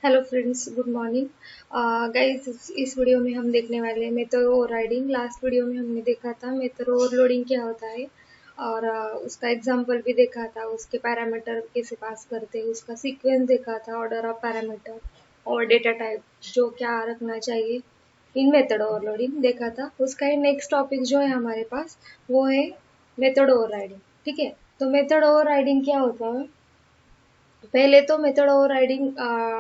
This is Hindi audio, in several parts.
Hello friends, good morning guys. इस वीडियो में हम देखने वाले हैं मेथड ओवरराइडिंग। लास्ट वीडियो में हमने देखा था मेथड ओवरलोडिंग क्या होता है और उसका एग्जांपल भी देखा था। उसके पैरामीटर कैसे पास करते हैं, उसका सीक्वेंस देखा था, ऑर्डर ऑफ पैरामीटर और डेटा टाइप जो क्या रखना चाहिए इन मेथड ओवरलोडिंग देखा था। उसका ही नेक्स्ट टॉपिक जो है हमारे पास वो है मेथड ओवरराइडिंग। ठीक है, तो मेथड ओवरराइडिंग क्या होता है? पहले तो मेथड ओवरराइडिंग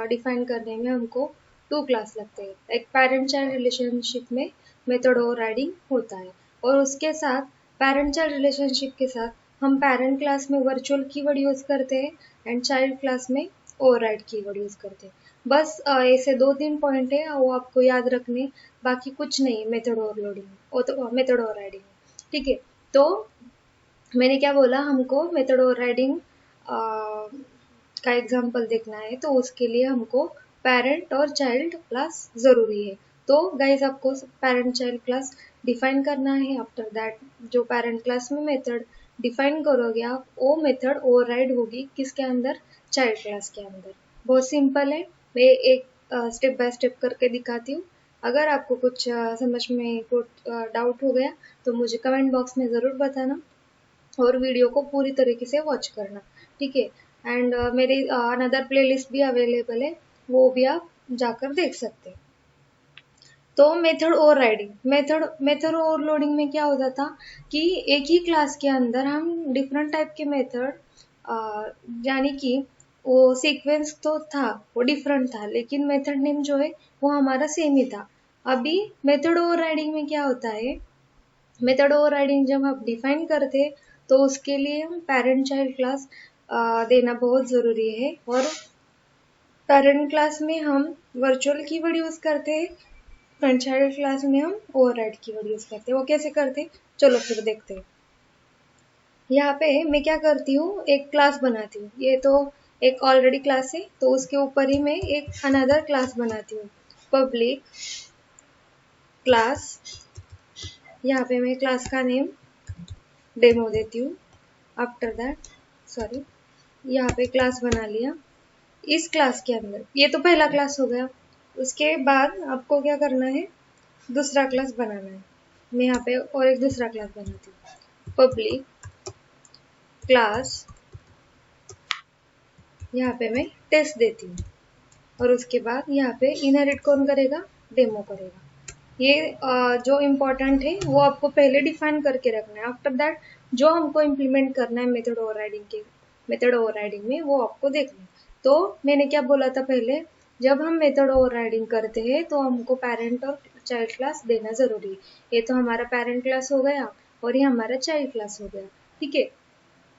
डिफाइन करने में हमको टू क्लास लगते हैं। एक पेरेंट चाइल्ड रिलेशनशिप में मेथड ओवरराइडिंग होता है और उसके साथ पेरेंट चाइल्ड रिलेशनशिप के साथ हम पेरेंट क्लास में वर्चुअल कीवर्ड यूज करते हैं एंड चाइल्ड क्लास में ओवरराइड कीवर्ड यूज करते हैं। बस ऐसे दो तीन पॉइंट है वो आपको याद रखने, बाकी कुछ नहीं मेथड ओवरलोडिंग तो मेथड ओवरराइडिंग। ठीक है, तो मैंने क्या बोला, हमको मेथड ओवरराइडिंग का एग्जाम्पल देखना है तो उसके लिए हमको पेरेंट और चाइल्ड क्लास जरूरी है। तो गाइज आपको पेरेंट चाइल्ड क्लास डिफाइन करना है। आफ्टर दैट जो पेरेंट क्लास में मेथड डिफाइन करोगे आप, वो मेथड ओवरराइड होगी किसके अंदर? चाइल्ड क्लास के अंदर। बहुत सिंपल है, मैं एक स्टेप बाय स्टेप करके दिखाती हूँ। अगर आपको कुछ समझ में कुछ डाउट हो गया तो मुझे कमेंट बॉक्स में ज़रूर बताना और वीडियो को पूरी तरीके से वॉच करना। ठीक है, एंड मेरी अनदर प्लेलिस्ट भी अवेलेबल है, वो भी आप जाकर देख सकते हैं। तो मेथड ओवरराइडिंग, मेथड ओवरलोडिंग में क्या होता था कि एक ही क्लास के अंदर हम डिफरेंट टाइप के मेथड यानी कि वो सीक्वेंस तो था, वो डिफरेंट था, लेकिन मेथड नेम जो है वो हमारा सेम ही था। अभी मेथड ओवरराइडिंग में क्या होता है, मेथड ओवरराइडिंग जब आप डिफाइन करते हैं तो उसके लिए हम पेरेंट चाइल्ड क्लास देना बहुत ज़रूरी है। और पेरेंट क्लास में हम वर्चुअल कीवर्ड यूज़ करते हैं एंड चाइल्ड क्लास में हम ओवरराइड कीवर्ड यूज़ करते हैं। वो कैसे करते हैं, चलो फिर देखते हैं। यहाँ पे मैं क्या करती हूँ, एक क्लास बनाती हूँ। ये तो एक ऑलरेडी क्लास है तो उसके ऊपर ही मैं एक अनदर क्लास बनाती हूँ, पब्लिक क्लास। यहाँ पे मैं क्लास का नेम डेमो देती हूँ। आफ्टर दैट सॉरी, यहाँ पे क्लास बना लिया। इस क्लास के अंदर ये तो पहला क्लास हो गया। उसके बाद आपको क्या करना है, दूसरा क्लास बनाना है। मैं यहाँ पे और एक दूसरा क्लास बनाती हूँ, पब्लिक क्लास। यहाँ पे मैं टेस्ट देती हूँ और उसके बाद यहाँ पे इनहेरिट कौन करेगा? डेमो करेगा। ये जो इम्पोर्टेंट है वो आपको पहले डिफाइन करके रखना है। आफ्टर दैट जो हमको इम्प्लीमेंट करना है मेथड ओवरराइडिंग में वो आपको देखना है। तो मैंने क्या बोला था पहले, जब हम मेथड ओवरराइडिंग करते हैं तो हमको पेरेंट और चाइल्ड क्लास देना जरूरी है। ये तो हमारा पेरेंट क्लास हो गया और ये हमारा चाइल्ड क्लास हो गया। ठीक है,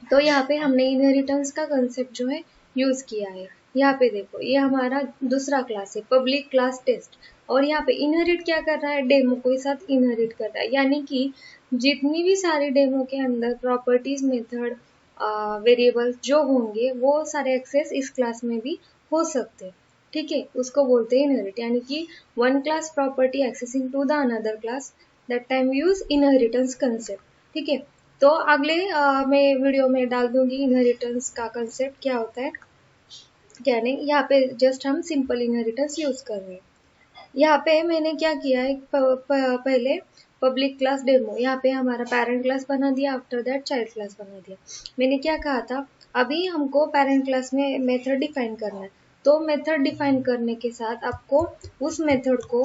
तो यहाँ पे हमने इनहेरिटेंस का कंसेप्ट जो है यूज किया है। यहाँ पे देखो, ये हमारा दूसरा क्लास है, पब्लिक क्लास टेस्ट। और यहाँ पे इनहेरिट क्या कर रहा है? डेमो के साथ इनहेरिट कर रहा है, यानी कि जितनी भी सारी डेमो के अंदर प्रॉपर्टीज, मेथड, वेरिएबल जो होंगे वो सारे एक्सेस इस क्लास में भी हो सकते हैं। ठीक है, उसको बोलते हैं इनहेरिट, यानी कि one class property accessing to the another class, that time use inheritance concept. ठीक है, तो अगले मैं वीडियो में डाल दूंगी इनहेरिटेंस का कंसेप्ट क्या होता है क्या नहीं। यहाँ पे जस्ट हम सिंपल इनहेरिटेंस यूज कर रहे हैं। यहाँ पे मैंने क्या किया है, पहले पब्लिक क्लास डेमो, यहाँ पे हमारा पेरेंट क्लास बना दिया, आफ्टर दैट चाइल्ड क्लास बना दिया। मैंने क्या कहा था, अभी हमको पेरेंट क्लास में मेथड डिफाइन करना है। तो मेथड डिफाइन करने के साथ आपको उस मेथड को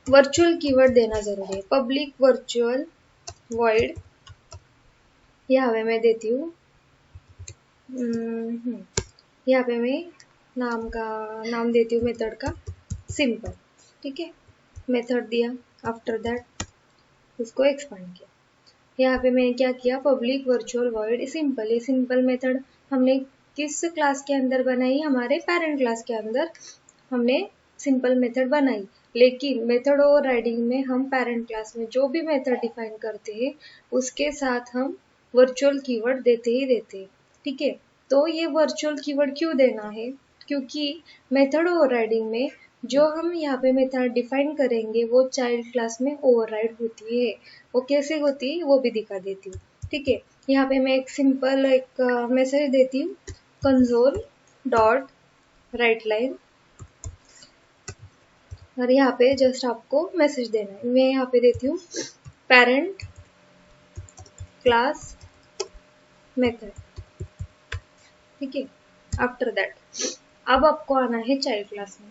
वर्चुअल कीवर्ड देना जरूरी है। पब्लिक वर्चुअल वॉइड, यहाँ पे मैं देती हूँ यहाँ पे मैं नाम देती हूँ मेथड का सिंपल। ठीक है, मेथड दिया, आफ्टर दैट उसको एक्सपांड किया। यहाँ पे मैंने क्या किया, पब्लिक वर्चुअल वॉइड सिंपल। ये सिंपल मेथड हमने किस क्लास के अंदर बनाई? हमारे पेरेंट क्लास के अंदर हमने सिंपल मेथड बनाई। लेकिन मेथड ओवरराइडिंग में हम पेरेंट क्लास में जो भी मेथड डिफाइन करते हैं उसके साथ हम वर्चुअल कीवर्ड देते ही देते हैं। ठीक है, तो ये वर्चुअल कीवर्ड क्यों देना है? क्योंकि मेथड ओवरराइडिंग में जो हम यहाँ पे मेथड डिफाइन करेंगे वो चाइल्ड क्लास में ओवरराइड होती है। वो कैसे होती है वो भी दिखा देती हूँ। ठीक है, यहाँ पे मैं एक सिंपल एक मैसेज देती हूँ, कंसोल डॉट राइट लाइन, और यहाँ पे जस्ट आपको मैसेज देना है। मैं यहाँ पे देती हूँ पेरेंट क्लास मेथड, ठीक है। आफ्टर दैट अब आपको आना है चाइल्ड क्लास में।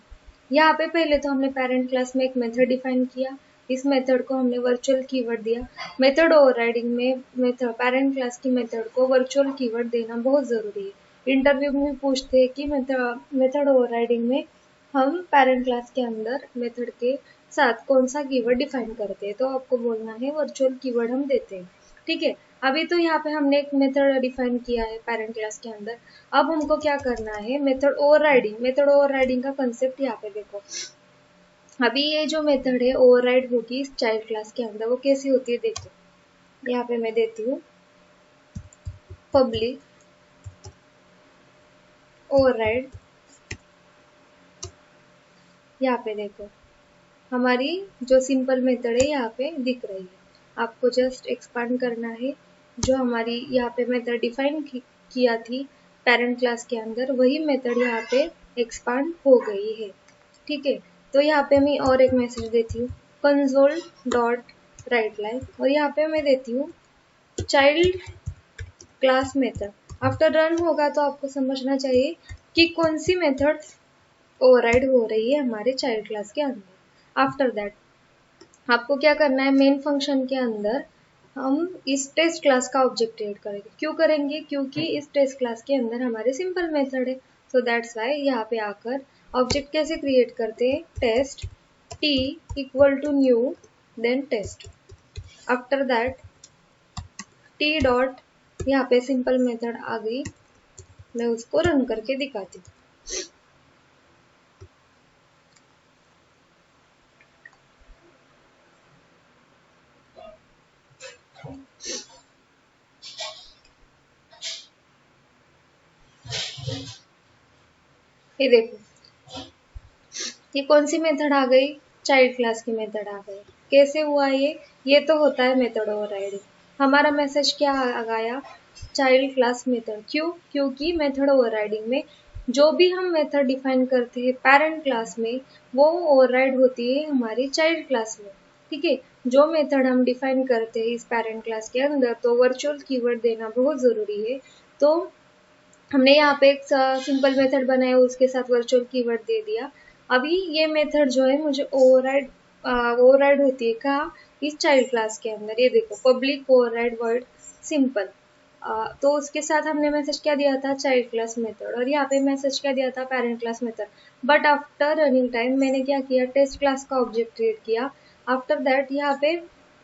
यहाँ पे पहले तो हमने पेरेंट क्लास में एक मेथड डिफाइन किया, इस मेथड को हमने वर्चुअल कीवर्ड दिया। मेथड ओवरराइडिंग में मेथड पेरेंट क्लास की मेथड को वर्चुअल कीवर्ड देना बहुत जरूरी है। इंटरव्यू में पूछते हैं कि मेथड ओवरराइडिंग में हम पेरेंट क्लास के अंदर मेथड के साथ कौन सा कीवर्ड डिफाइन करते हैं, तो आपको बोलना है वर्चुअल कीवर्ड हम देते हैं, ठीक है। अभी तो यहाँ पे हमने एक मेथड डिफाइन किया है पेरेंट क्लास के अंदर। अब हमको क्या करना है, मेथड ओवरराइडिंग। मेथड ओवरराइडिंग का कंसेप्ट यहाँ पे देखो। अभी ये जो मेथड है ओवरराइड होगी इस चाइल्ड क्लास के अंदर, वो कैसी होती है देखो। यहाँ पे मैं देती हूँ पब्लिक ओवरराइड। यहाँ पे देखो हमारी जो सिंपल मेथड है यहाँ पे दिख रही है। आपको जस्ट एक्सपांड करना है। जो हमारी यहाँ पे मेथड डिफाइन किया थी पेरेंट क्लास के अंदर, वही मेथड यहाँ पे एक्सपांड हो गई है, ठीक है। तो यहाँ पे मैं और एक मैसेज देती हूँ कंसोल डॉट राइट लाइन, और यहाँ पे मैं देती हूँ child class method. After run होगा तो आपको समझना चाहिए कि कौन सी मेथड ओवरराइड हो रही है हमारे चाइल्ड क्लास के अंदर। आफ्टर दैट आपको क्या करना है, मेन फंक्शन के अंदर हम इस टेस्ट क्लास का ऑब्जेक्ट क्रिएट करेंगे। क्यों करेंगे, क्योंकि इस टेस्ट क्लास के अंदर हमारे सिंपल मेथड है। सो दैट्स वाई यहाँ पे आकर ऑब्जेक्ट कैसे क्रिएट करते हैं, test T equal to new then test. After that T dot, यहाँ पे सिंपल मेथड आ गई, मैं उसको रन करके दिखाती हूँ। ये देखो ये कौन सी मेथड आ गई, चाइल्ड क्लास की मेथड आ गई। कैसे हुआ ये तो होता है मेथड ओवरराइडिंग। हमारा मैसेज क्या आ गया, चाइल्ड क्लास मेथड। क्यों, क्योंकि मेथड ओवरराइडिंग में जो भी हम मेथड डिफाइन करते हैं पेरेंट क्लास में, वो ओवरराइड होती है हमारी चाइल्ड क्लास में, ठीक है। जो मेथड हम डिफाइन करते हैं इस पेरेंट क्लास के अंदर, तो वर्चुअल कीवर्ड देना बहुत जरूरी है। तो हमने यहाँ पे एक सिंपल मेथड बनाया, उसके साथ वर्चुअल कीवर्ड दे दिया। अभी ये मेथड जो है मुझे ओवरराइड होती है कहाँ, इस चाइल्ड क्लास के अंदर। ये देखो पब्लिक ओवरराइड वर्ड सिंपल, तो उसके साथ हमने मैसेज क्या दिया था, चाइल्ड क्लास मेथड, और यहाँ पे मैसेज क्या दिया था, parent class method. But after running time मैंने क्या किया, टेस्ट क्लास का ऑब्जेक्ट क्रिएट किया। आफ्टर दैट यहाँ पे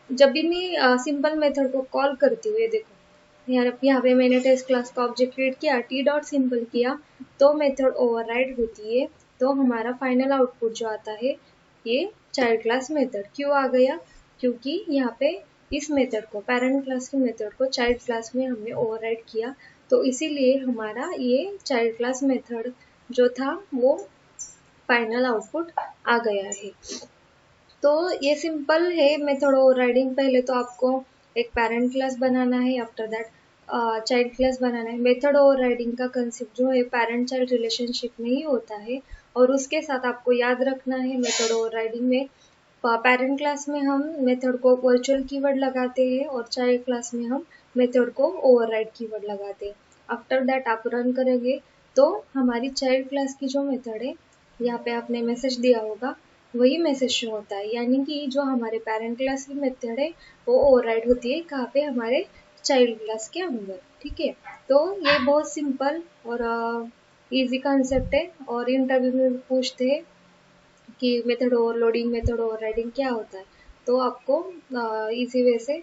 जब भी मैं सिंपल मेथड को कॉल करती हूँ, ये देखो यहाँ पे मैंने टेस्ट क्लास का ऑब्जेक्ट क्रिएट किया, टी डॉट सिंपल किया, तो मेथड ओवरराइड होती है। तो हमारा फाइनल आउटपुट जो आता है ये चाइल्ड क्लास मेथड। क्यों आ गया, क्योंकि यहाँ पे इस मेथड को, पेरेंट क्लास की मेथड को चाइल्ड क्लास में हमने ओवरराइड किया, तो इसीलिए हमारा ये चाइल्ड क्लास मेथड जो था वो फाइनल आउटपुट आ गया है। तो ये सिंपल है मेथड ओवरराइडिंग। पहले तो आपको एक पेरेंट क्लास बनाना है, आफ्टर दैट चाइल्ड क्लास बनाना है। मेथड ओवरराइडिंग का कंसेप्ट जो है पेरेंट चाइल्ड रिलेशनशिप में ही होता है, और उसके साथ आपको याद रखना है मेथड ओवरराइडिंग में पेरेंट क्लास में हम मेथड को वर्चुअल कीवर्ड लगाते हैं, और चाइल्ड क्लास में हम मेथड को ओवरराइड कीवर्ड लगाते हैं। आफ्टर दैट आप रन करेंगे तो हमारी चाइल्ड क्लास की जो मेथड है, यहाँ पे आपने मैसेज दिया होगा, वही मैसेज शो होता है। यानी कि जो हमारे पेरेंट क्लास की मेथड है वो ओवरराइड होती है कहाँ पे, हमारे चाइल्ड क्लास के अंदर, ठीक है। तो ये बहुत सिंपल और इजी कंसेप्ट है, और इंटरव्यू में पूछते हैं कि मेथड ओवरलोडिंग मेथड ओवरराइडिंग क्या होता है, तो आपको इजी वे से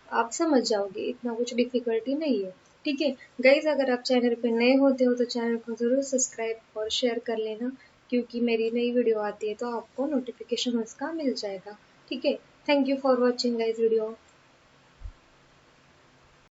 आप समझ जाओगे, इतना कुछ डिफिकल्टी नहीं है, ठीक है। गाइज अगर आप चैनल पे नए होते हो तो चैनल को ज़रूर सब्सक्राइब और शेयर कर लेना, क्योंकि मेरी नई वीडियो आती है तो आपको नोटिफिकेशन उसका मिल जाएगा, ठीक है। Thank you for watching guys video.